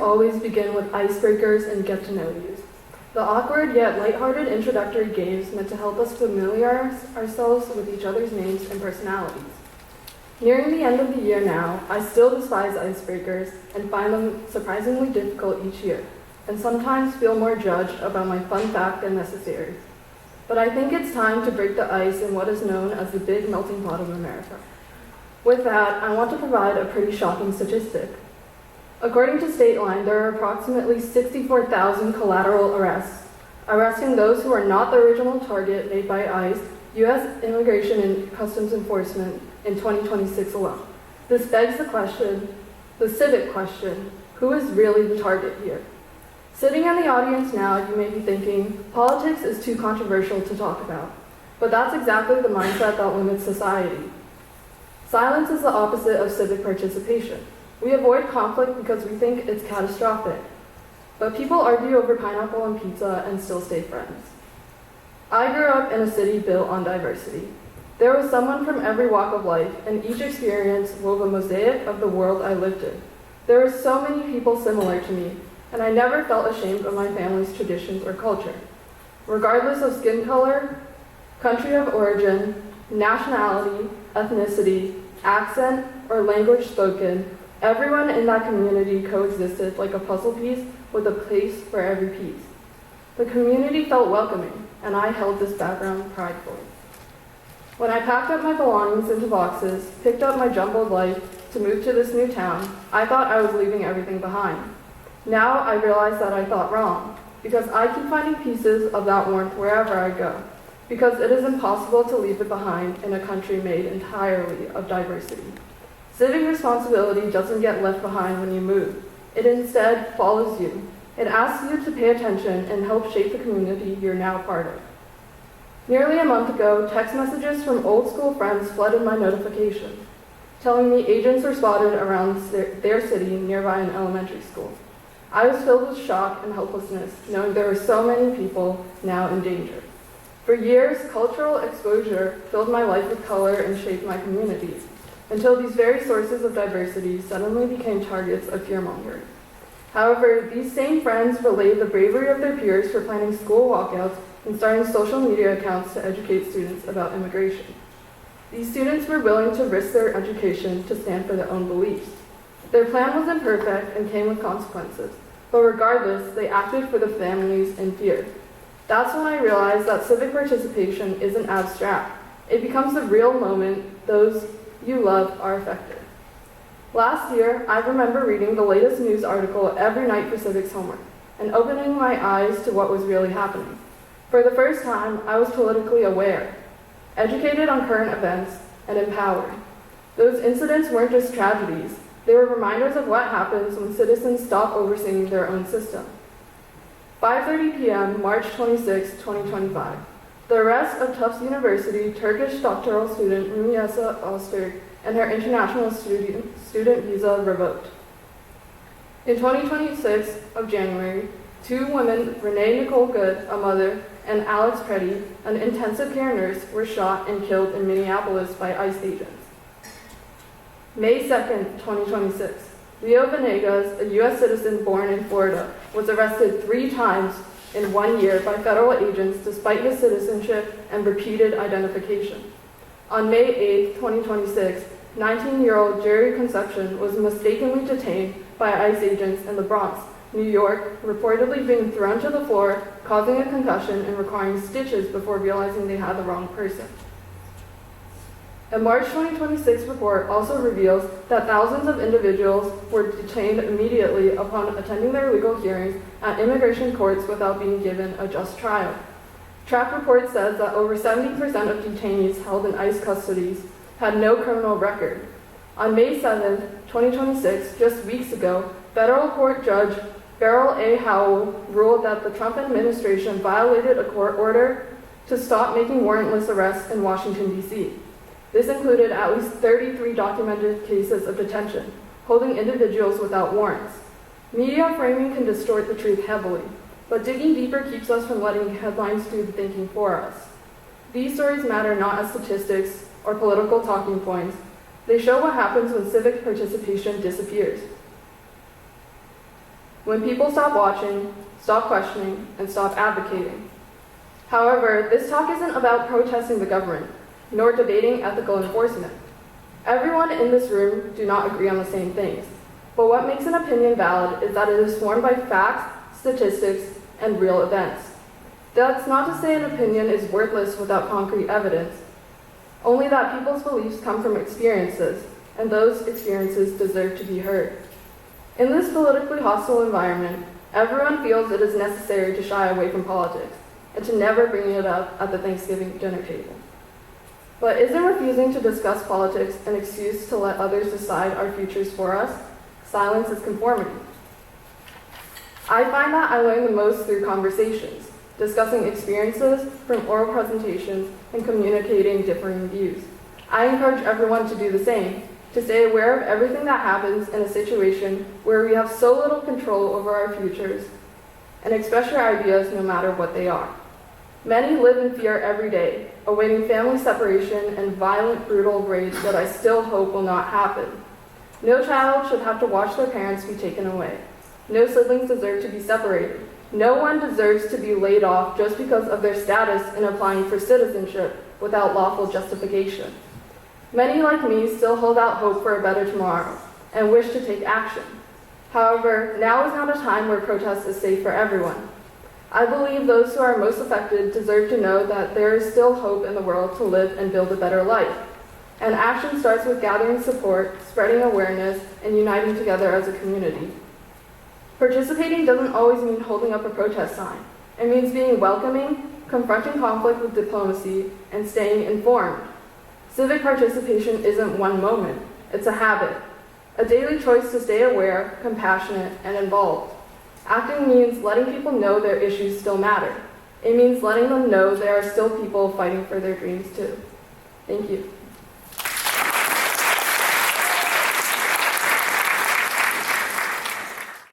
always begin with icebreakers and get-to-know-yous. The awkward yet lighthearted introductory games meant to help us familiarize ourselves with each other's names and personalities. Nearing the end of the year now, I still despise icebreakers and find them surprisingly difficult each year, and sometimes feel more judged about my fun fact than necessary. But I think it's time to break the ice in what is known as the big melting pot of America. With that, I want to provide a pretty shocking statistic. According to Stateline, there are approximately 64,000 collateral arrests, arresting those who are not the original target made by ICE, U.S. Immigration and Customs Enforcement, in 2026 alone. This begs the question, the civic question, who is really the target here? Sitting in the audience now, you may be thinking, politics is too controversial to talk about. But that's exactly the mindset that limits society. Silence is the opposite of civic participation. We avoid conflict because we think it's catastrophic. But people argue over pineapple and pizza and still stay friends. I grew up in a city built on diversity. There was someone from every walk of life, and each experience wove a mosaic of the world I lived in. There were so many people similar to me, and I never felt ashamed of my family's traditions or culture. Regardless of skin color, country of origin, nationality, ethnicity, accent, or language spoken, everyone in that community coexisted like a puzzle piece with a place for every piece. The community felt welcoming, and I held this background pridefully. When I packed up my belongings into boxes, picked up my jumbled life to move to this new town, I thought I was leaving everything behind. Now I realize that I thought wrong, because I keep finding pieces of that warmth wherever I go, because it is impossible to leave it behind in a country made entirely of diversity. Civic responsibility doesn't get left behind when you move. It instead follows you. It asks you to pay attention and help shape the community you're now part of. Nearly a month ago, text messages from old school friends flooded my notifications, telling me agents were spotted around their city nearby an elementary school. I was filled with shock and helplessness, knowing there were so many people now in danger. For years, cultural exposure filled my life with color and shaped my communities, until these very sources of diversity suddenly became targets of fear-mongering. However, these same friends relayed the bravery of their peers for planning school walkouts and starting social media accounts to educate students about immigration. These students were willing to risk their education to stand for their own beliefs. Their plan was imperfect and came with consequences, but regardless, they acted for the families in fear. That's when I realized that civic participation isn't abstract. It becomes the real moment those you love are affected. Last year, I remember reading the latest news article every night for civics homework and opening my eyes to what was really happening. For the first time, I was politically aware, educated on current events, and empowered. Those incidents weren't just tragedies. They were reminders of what happens when citizens stop overseeing their own system. 5:30 p.m., March 26, 2025. The arrest of Tufts University Turkish doctoral student Rümeysa Öztürk and her international student visa revoked. In 2026 of January, two women, Renee Nicole Good, a mother, and Alex Preddy, an intensive care nurse, were shot and killed in Minneapolis by ICE agents. May 2nd, 2026, Leo Venegas, a U.S. citizen born in Florida, was arrested 3 times in 1 year by federal agents despite his citizenship and repeated identification. On May 8, 2026, 19-year-old Jerry Concepcion was mistakenly detained by ICE agents in the Bronx, New York, reportedly being thrown to the floor, causing a concussion and requiring stitches before realizing they had the wrong person. A March 2026 report also reveals that thousands of individuals were detained immediately upon attending their legal hearings at immigration courts without being given a just trial. Track report says that over 70% of detainees held in ICE custody had no criminal record. On May 7, 2026, just weeks ago, federal court judge Beryl A. Howell ruled that the Trump administration violated a court order to stop making warrantless arrests in Washington, D.C. This included at least 33 documented cases of detention, holding individuals without warrants. Media framing can distort the truth heavily, but digging deeper keeps us from letting headlines do the thinking for us. These stories matter not as statistics or political talking points. They show what happens when civic participation disappears. when people stop watching, stop questioning, and stop advocating. However, this talk isn't about protesting the government, nor debating ethical enforcement. Everyone in this room do not agree on the same things, but what makes an opinion valid is that it is formed by facts, statistics, and real events. That's not to say an opinion is worthless without concrete evidence, only that people's beliefs come from experiences, and those experiences deserve to be heard. In this politically hostile environment, everyone feels it is necessary to shy away from politics and to never bring it up at the Thanksgiving dinner table. But isn't refusing to discuss politics an excuse to let others decide our futures for us? Silence is conformity. I find that I learn the most through conversations, discussing experiences from oral presentations and communicating differing views. I encourage everyone to do the same, to stay aware of everything that happens in a situation where we have so little control over our futures, and express your ideas no matter what they are. Many live in fear every day, awaiting family separation and violent, brutal rage that I still hope will not happen. No child should have to watch their parents be taken away. No siblings deserve to be separated. No one deserves to be laid off just because of their status in applying for citizenship without lawful justification. Many like me still hold out hope for a better tomorrow and wish to take action. However, now is not a time where protest is safe for everyone. I believe those who are most affected deserve to know that there is still hope in the world to live and build a better life. And action starts with gathering support, spreading awareness, and uniting together as a community. Participating doesn't always mean holding up a protest sign. It means being welcoming, confronting conflict with diplomacy, and staying informed. Civic participation isn't one moment, it's a habit, a daily choice to stay aware, compassionate, and involved. Acting means letting people know their issues still matter. It means letting them know there are still people fighting for their dreams too. Thank you.